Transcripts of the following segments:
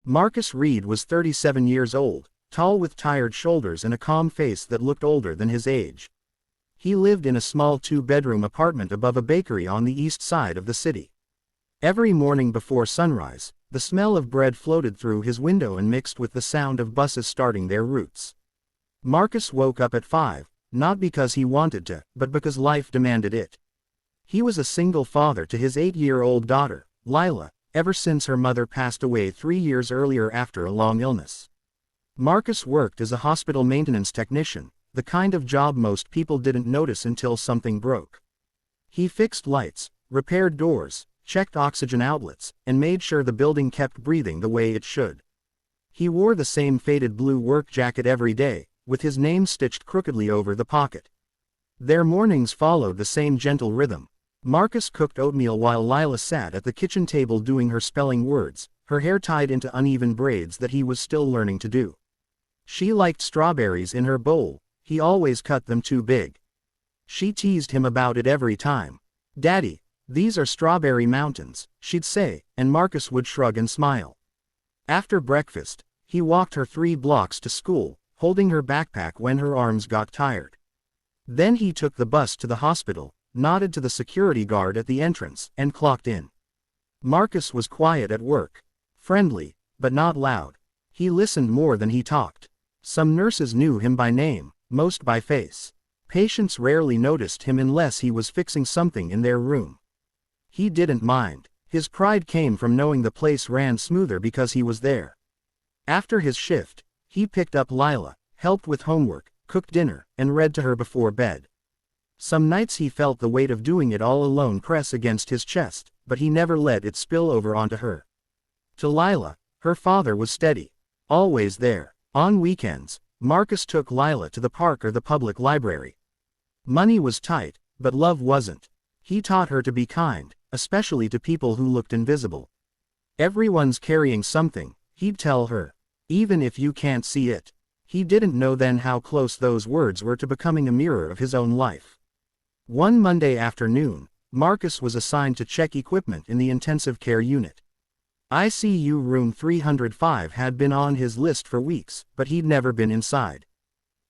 Marcus Reed was 37 years old, tall with tired shoulders and a calm face that looked older than his age. He lived in a small two-bedroom apartment above a bakery on the east side of the city. Every morning before sunrise, the smell of bread floated through his window and mixed with the sound of buses starting their routes. Marcus woke up at 5, not because he wanted to, but because life demanded it. He was a single father to his 8-year-old daughter, Lila, ever since her mother passed away 3 years earlier after a long illness. Marcus worked as a hospital maintenance technician, the kind of job most people didn't notice until something broke. He fixed lights, repaired doors, checked oxygen outlets, and made sure the building kept breathing the way it should. He wore the same faded blue work jacket every day, with his name stitched crookedly over the pocket. Their mornings followed the same gentle rhythm. Marcus cooked oatmeal while Lila sat at the kitchen table doing her spelling words, her hair tied into uneven braids that he was still learning to do. She liked strawberries in her bowl, he always cut them too big. She teased him about it every time. "Daddy, these are strawberry mountains," she'd say, and Marcus would shrug and smile. After breakfast, he walked her 3 blocks to school, holding her backpack when her arms got tired. Then he took the bus to the hospital, nodded to the security guard at the entrance, and clocked in. Marcus was quiet at work. Friendly, but not loud. He listened more than he talked. Some nurses knew him by name, most by face. Patients rarely noticed him unless he was fixing something in their room. He didn't mind. His pride came from knowing the place ran smoother because he was there. After his shift, he picked up Lila, helped with homework, cooked dinner, and read to her before bed. Some nights he felt the weight of doing it all alone press against his chest, but he never let it spill over onto her. To Lila, her father was steady. Always there. On weekends, Marcus took Lila to the park or the public library. Money was tight, but love wasn't. He taught her to be kind, especially to people who looked invisible. "Everyone's carrying something," he'd tell her. "Even if you can't see it." He didn't know then how close those words were to becoming a mirror of his own life. One Monday afternoon, Marcus was assigned to check equipment in the intensive care unit. ICU room 305 had been on his list for weeks, but he'd never been inside.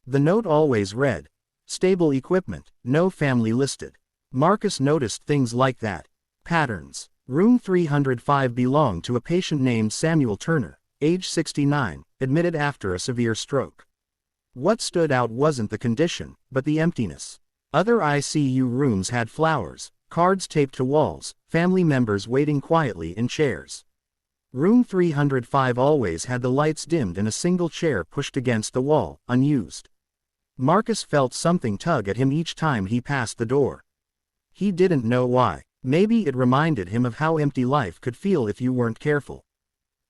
The note always read, "Stable equipment, no family listed." Marcus noticed things like that. Patterns. Room 305 belonged to a patient named Samuel Turner, age 69, admitted after a severe stroke. What stood out wasn't the condition, but the emptiness. Other ICU rooms had flowers, cards taped to walls, family members waiting quietly in chairs. Room 305 always had the lights dimmed and a single chair pushed against the wall, unused. Marcus felt something tug at him each time he passed the door. He didn't know why. Maybe it reminded him of how empty life could feel if you weren't careful.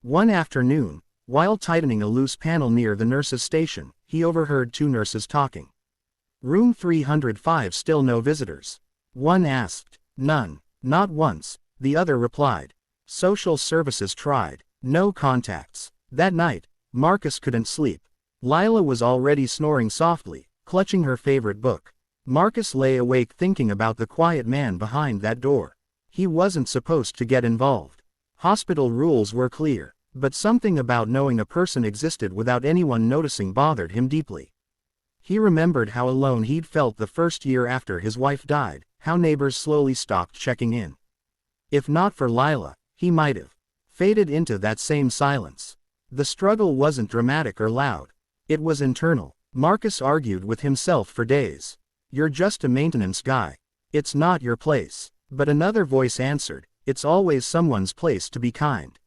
One afternoon, while tightening a loose panel near the nurse's station, he overheard 2 nurses talking. "Room 305 still no visitors?" One asked. "None. Not once," the other replied. "Social services tried. No contacts." That night, Marcus couldn't sleep. Lila was already snoring softly, clutching her favorite book. Marcus lay awake thinking about the quiet man behind that door. He wasn't supposed to get involved. Hospital rules were clear, but something about knowing a person existed without anyone noticing bothered him deeply. He remembered how alone he'd felt the first year after his wife died, how neighbors slowly stopped checking in. If not for Lila, he might have faded into that same silence. The struggle wasn't dramatic or loud. It was internal. Marcus argued with himself for days. "You're just a maintenance guy. It's not your place." But another voice answered, "It's always someone's place to be kind."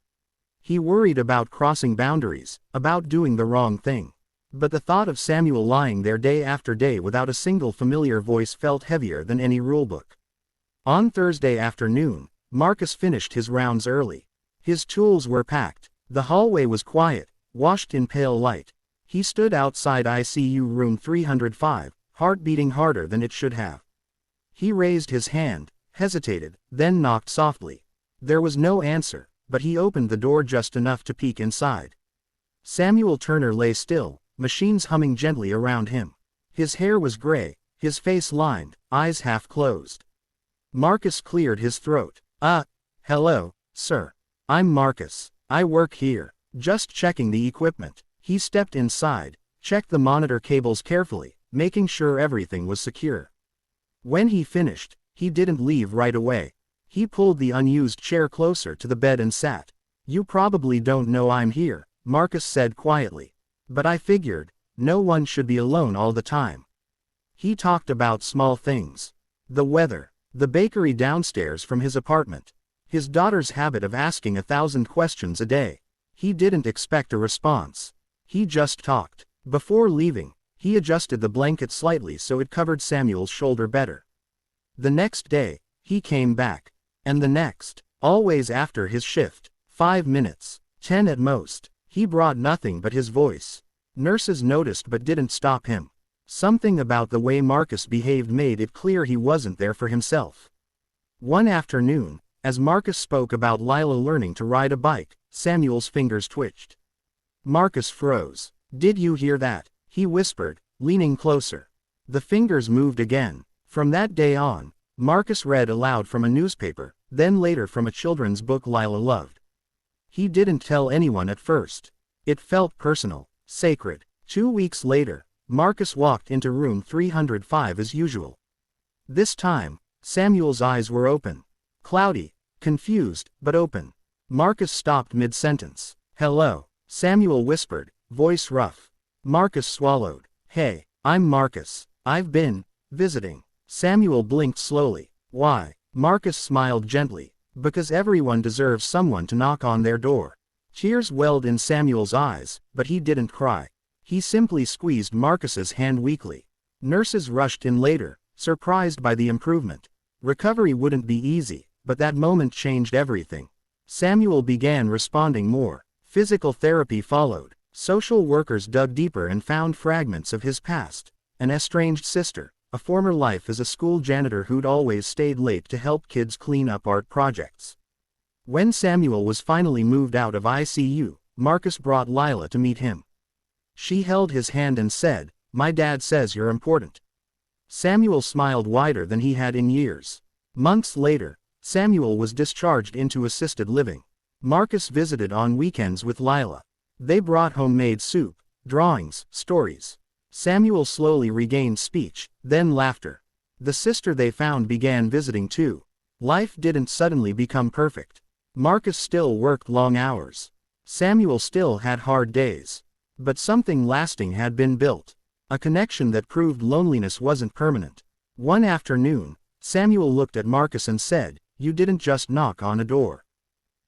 He worried about crossing boundaries, about doing the wrong thing. But the thought of Samuel lying there day after day without a single familiar voice felt heavier than any rulebook. On Thursday afternoon, Marcus finished his rounds early. His tools were packed. The hallway was quiet, washed in pale light. He stood outside ICU room 305, heart beating harder than it should have. He raised his hand, hesitated, then knocked softly. There was no answer, but he opened the door just enough to peek inside. Samuel Turner lay still, machines humming gently around him. His hair was gray, his face lined, eyes half closed. Marcus cleared his throat. Hello, sir. I'm Marcus. I work here." Just checking the equipment. He stepped inside, checked the monitor cables carefully, making sure everything was secure. When he finished, he didn't leave right away. He pulled the unused chair closer to the bed and sat. "You probably don't know I'm here," Marcus said quietly. "But I figured, no one should be alone all the time." He talked about small things. The weather, the bakery downstairs from his apartment, his daughter's habit of asking 1,000 questions a day. He didn't expect a response. He just talked. Before leaving, he adjusted the blanket slightly so it covered Samuel's shoulder better. The next day, he came back. And the next, always after his shift, 5 minutes, 10 at most. He brought nothing but his voice. Nurses noticed but didn't stop him. Something about the way Marcus behaved made it clear he wasn't there for himself. One afternoon, as Marcus spoke about Lila learning to ride a bike, Samuel's fingers twitched. Marcus froze. "Did you hear that?" he whispered, leaning closer. The fingers moved again. From that day on, Marcus read aloud from a newspaper, then later from a children's book Lila loved. He didn't tell anyone at first. It felt personal, sacred. 2 weeks later, Marcus walked into room 305 as usual. This time, Samuel's eyes were open. Cloudy, confused, but open. Marcus stopped mid-sentence. "Hello," Samuel whispered, voice rough. Marcus swallowed. "Hey, I'm Marcus. I've been visiting." Samuel blinked slowly. "Why?" Marcus smiled gently. "Because everyone deserves someone to knock on their door." Tears welled in Samuel's eyes, but he didn't cry. He simply squeezed Marcus's hand weakly. Nurses rushed in later, surprised by the improvement. Recovery wouldn't be easy, but that moment changed everything. Samuel began responding more. Physical therapy followed. Social workers dug deeper and found fragments of his past. An estranged sister, a former life as a school janitor who'd always stayed late to help kids clean up art projects. When Samuel was finally moved out of ICU, Marcus brought Lila to meet him. She held his hand and said, "My dad says you're important." Samuel smiled wider than he had in years. Months later, Samuel was discharged into assisted living. Marcus visited on weekends with Lila. They brought homemade soup, drawings, stories. Samuel slowly regained speech, then laughter. The sister they found began visiting too. Life didn't suddenly become perfect. Marcus still worked long hours. Samuel still had hard days. But something lasting had been built. A connection that proved loneliness wasn't permanent. One afternoon, Samuel looked at Marcus and said, "You didn't just knock on a door.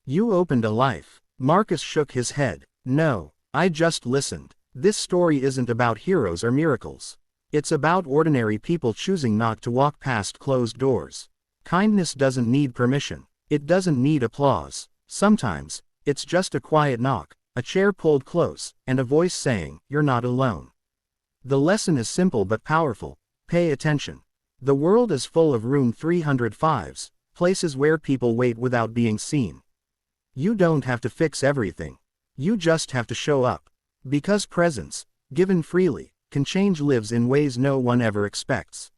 You opened a life." Marcus shook his head. "No, I just listened. This story isn't about heroes or miracles. It's about ordinary people choosing not to walk past closed doors. Kindness doesn't need permission. It doesn't need applause. Sometimes, it's just a quiet knock, a chair pulled close, and a voice saying, 'You're not alone.'" The lesson is simple but powerful. Pay attention. The world is full of room 305s, places where people wait without being seen. You don't have to fix everything. You just have to show up. Because presence, given freely, can change lives in ways no one ever expects.